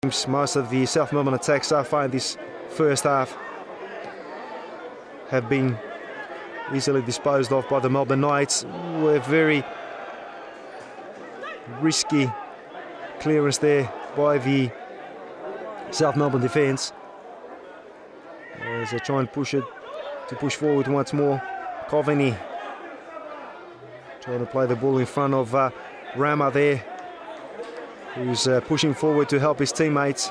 Most of the South Melbourne attacks so far in this first half have been easily disposed of by the Melbourne Knights. Were very risky clearance there by the South Melbourne defence. As they try and push forward once more. Coveney trying to play the ball in front of Rama there, who's pushing forward to help his teammates.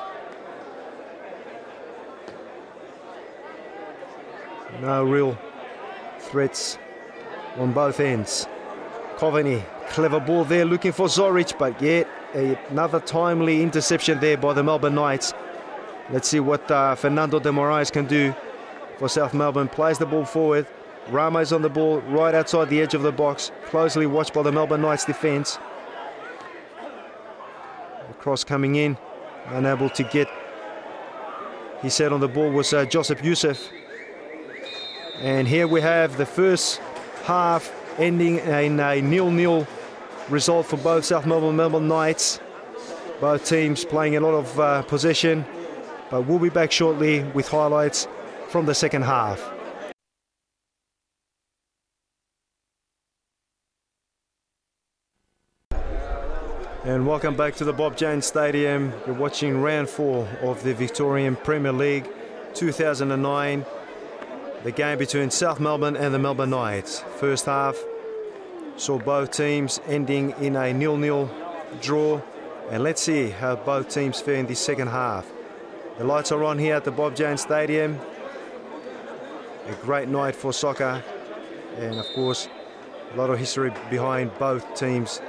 No real threats on both ends. Coveney, clever ball there, looking for Zoric, but yet another timely interception there by the Melbourne Knights. Let's see what Fernando de Moraes can do for South Melbourne. Plays the ball forward. Rama is on the ball right outside the edge of the box, closely watched by the Melbourne Knights defence. The cross coming in, unable to get his head on the ball was Joseph Youssef. And here we have the first half ending in a 0-0 result for both South Melbourne and Melbourne Knights. Both teams playing a lot of possession, but we'll be back shortly with highlights from the second half. And welcome back to the Bob Jones Stadium. You're watching round 4 of the Victorian Premier League 2009. The game between South Melbourne and the Melbourne Knights. First half saw both teams ending in a 0-0 draw. And let's see how both teams fare in this second half. The lights are on here at the Bob Jones Stadium. A great night for soccer. And of course, a lot of history behind both teams,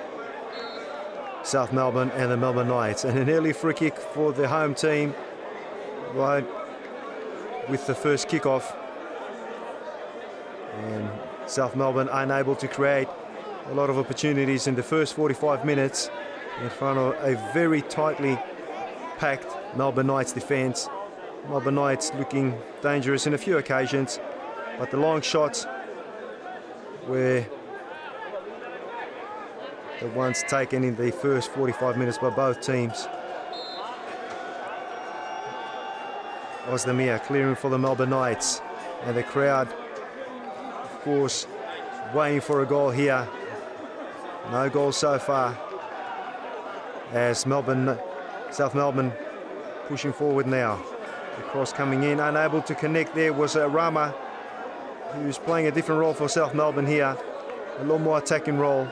South Melbourne and the Melbourne Knights. And an early free kick for the home team right with the first kickoff. And South Melbourne unable to create a lot of opportunities in the first 45 minutes in front of a very tightly packed Melbourne Knights defence. Melbourne Knights looking dangerous in a few occasions, but the long shots were the ones taken in the first 45 minutes by both teams. Ozdemir clearing for the Melbourne Knights, and the crowd, of course, waiting for a goal here. No goal so far, as South Melbourne pushing forward now. The cross coming in, unable to connect there was Rama, who's playing a different role for South Melbourne here, a lot more attacking role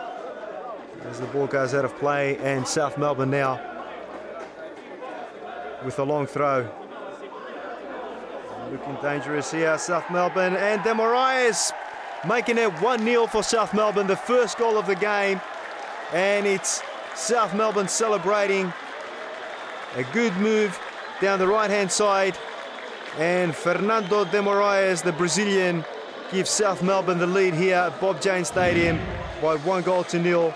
as the ball goes out of play. And South Melbourne now with a long throw. Looking dangerous here, South Melbourne, and De Moraes making it 1-0 for South Melbourne, the first goal of the game. And it's South Melbourne celebrating. A good move down the right-hand side. And Fernando de Moraes, the Brazilian, gives South Melbourne the lead here at Bob Jones Stadium by 1-0.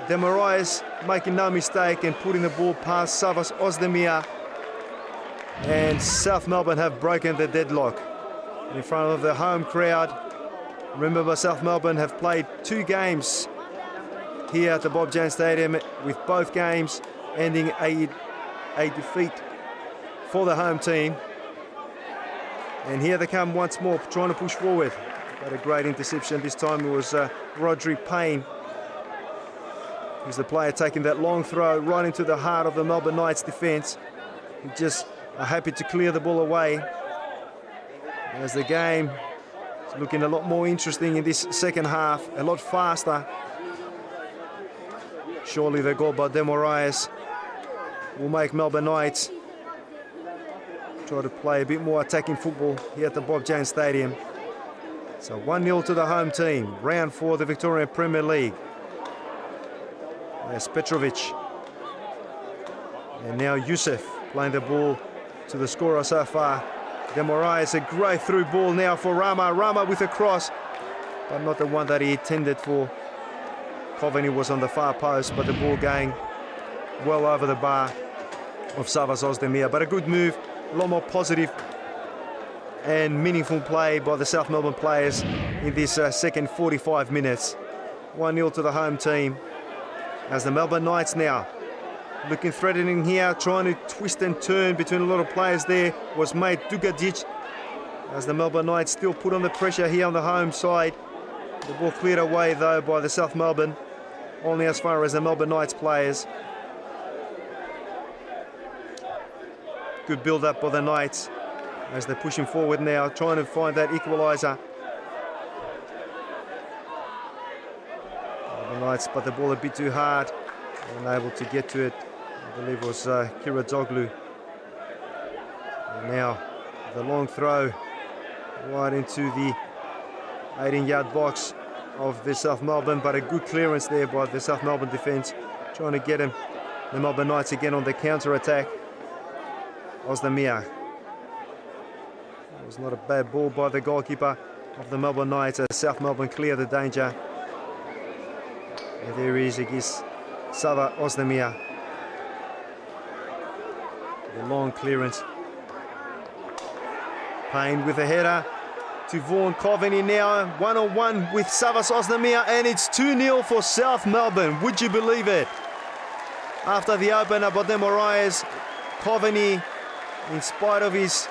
De Moraes making no mistake and putting the ball past Savas Ozdemir. And South Melbourne have broken the deadlock in front of the home crowd. Remember, South Melbourne have played 2 games here at the Bob Jones Stadium, with both games ending a defeat for the home team. And here they come once more, trying to push forward. But a great interception. This time it was Rodri Payne, who's the player taking that long throw right into the heart of the Melbourne Knights defence, who just are happy to clear the ball away. As the game is looking a lot more interesting in this second half, a lot faster. Surely the goal by De Moraes will make Melbourne Knights try to play a bit more attacking football here at the Bob Jones Stadium. So 1-0 to the home team, round 4 of the Victorian Premier League. There's Petrovic. And now Youssef playing the ball to the scorer so far. De Moraes, a great through ball now for Rama. Rama with a cross, but not the one that he intended for. Coveney was on the far post, but the ball going well over the bar of Savas Ozdemir. But a good move, a lot more positive and meaningful play by the South Melbourne players in this second 45 minutes. 1-0 to the home team, as the Melbourne Knights now Looking threatening here, trying to twist and turn between a lot of players there was mate Dugajic. As the Melbourne Knights still put on the pressure here on the home side. The ball cleared away though by the South Melbourne, only as far as the Melbourne Knights players. Good build up by the Knights as they're pushing forward now, trying to find that equaliser. The Knights but the ball a bit too hard, unable to get to it. I believe it was Kira Zoglu. And now the long throw right into the 18-yard box of the South Melbourne, but a good clearance there by the South Melbourne defence, trying to get him, the Melbourne Knights again on the counter-attack. Ozdemir. It was not a bad ball by the goalkeeper of the Melbourne Knights as South Melbourne clear the danger. And there he is against Sava Ozdemir. The long clearance. Payne with a header to Vaughan Coveney now, one-on-one with Savas Ozdemir, and it's 2-0 for South Melbourne. Would you believe it? After the opener by the Moraes, Coveney, in spite of his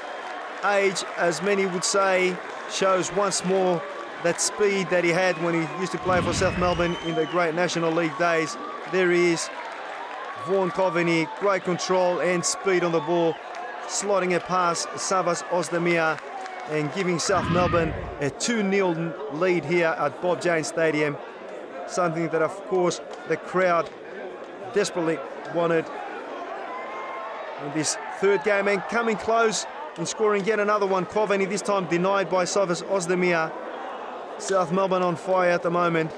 age, as many would say, shows once more that speed that he had when he used to play for South Melbourne in the great National League days. There he is, Vaughan Coveney, great control and speed on the ball, slotting it past Savas Ozdemir and giving South Melbourne a 2-0 lead here at Bob Jane Stadium. Something that, of course, the crowd desperately wanted in this third game, and coming close in scoring yet another one. Coveney this time denied by Savas Ozdemir. South Melbourne on fire at the moment.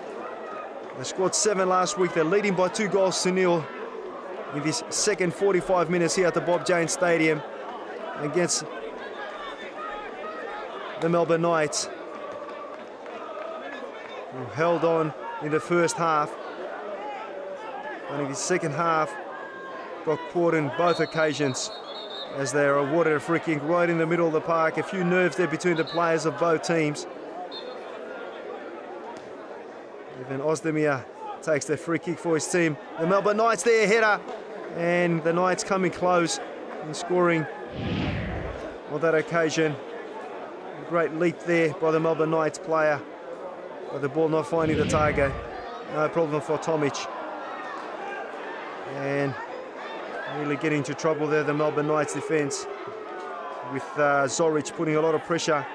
They scored 7 last week. They're leading by 2-0 in this second 45 minutes here at the Bob Jane Stadium against the Melbourne Knights, who held on in the first half, and in the second half got caught in both occasions as they are awarded a free kick right in the middle of the park. A few nerves there between the players of both teams. Even Ozdemir takes the free kick for his team. The Melbourne Knights there, header, and the Knights coming close in scoring on that occasion. A great leap there by the Melbourne Knights player, but the ball not finding the target. No problem for Tomic. And really getting into trouble there, the Melbourne Knights defence, with Zoric putting a lot of pressure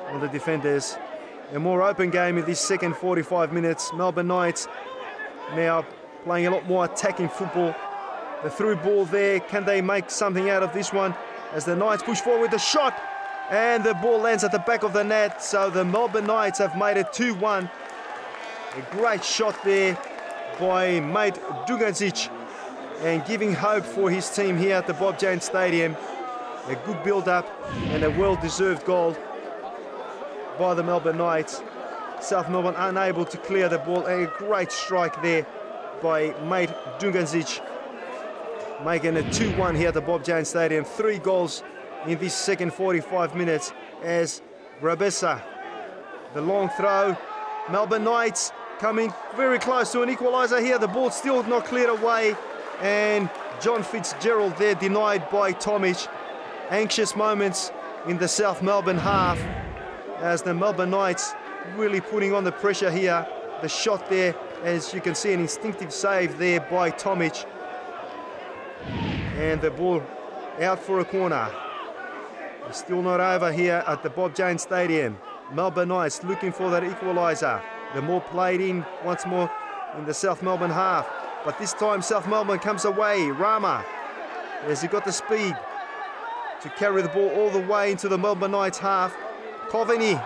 on the defenders. A more open game in this second 45 minutes. Melbourne Knights now playing a lot more attacking football. The through ball there, can they make something out of this one? As the Knights push forward with the shot, and the ball lands at the back of the net. So the Melbourne Knights have made it 2-1. A great shot there by mate Dugancic, and giving hope for his team here at the Bob Jane Stadium. A good build-up and a well-deserved goal by the Melbourne Knights. South Melbourne unable to clear the ball. A great strike there by mate Dugancic, making it 2-1 here at the Bob Jane Stadium. 3 goals in this second 45 minutes as Rabessa, the long throw. Melbourne Knights coming very close to an equaliser here. The ball still not cleared away, and John Fitzgerald there denied by Tomic. Anxious moments in the South Melbourne half as the Melbourne Knights really putting on the pressure here. The shot there, as you can see, an instinctive save there by Tomic. And the ball out for a corner. It's still not over here at the Bob Jane Stadium. Melbourne Knights looking for that equaliser. The more played in once more in the South Melbourne half. But this time South Melbourne comes away. Rama, has he got the speed to carry the ball all the way into the Melbourne Knights half. Coveney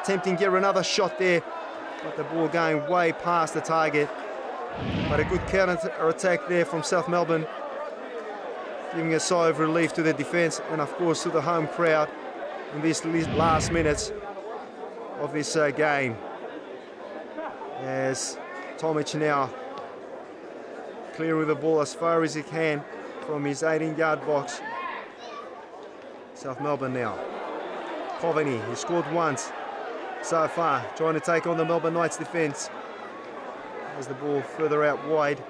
attempting to get another shot there, but the ball going way past the target. But a good counter-attack there from South Melbourne, giving a sigh of relief to the defence and of course to the home crowd in these last minutes of this game. As Tomic now clearing the ball as far as he can from his 18-yard box. South Melbourne now. Coveney, he scored once so far, trying to take on the Melbourne Knights defence as the ball further out wide.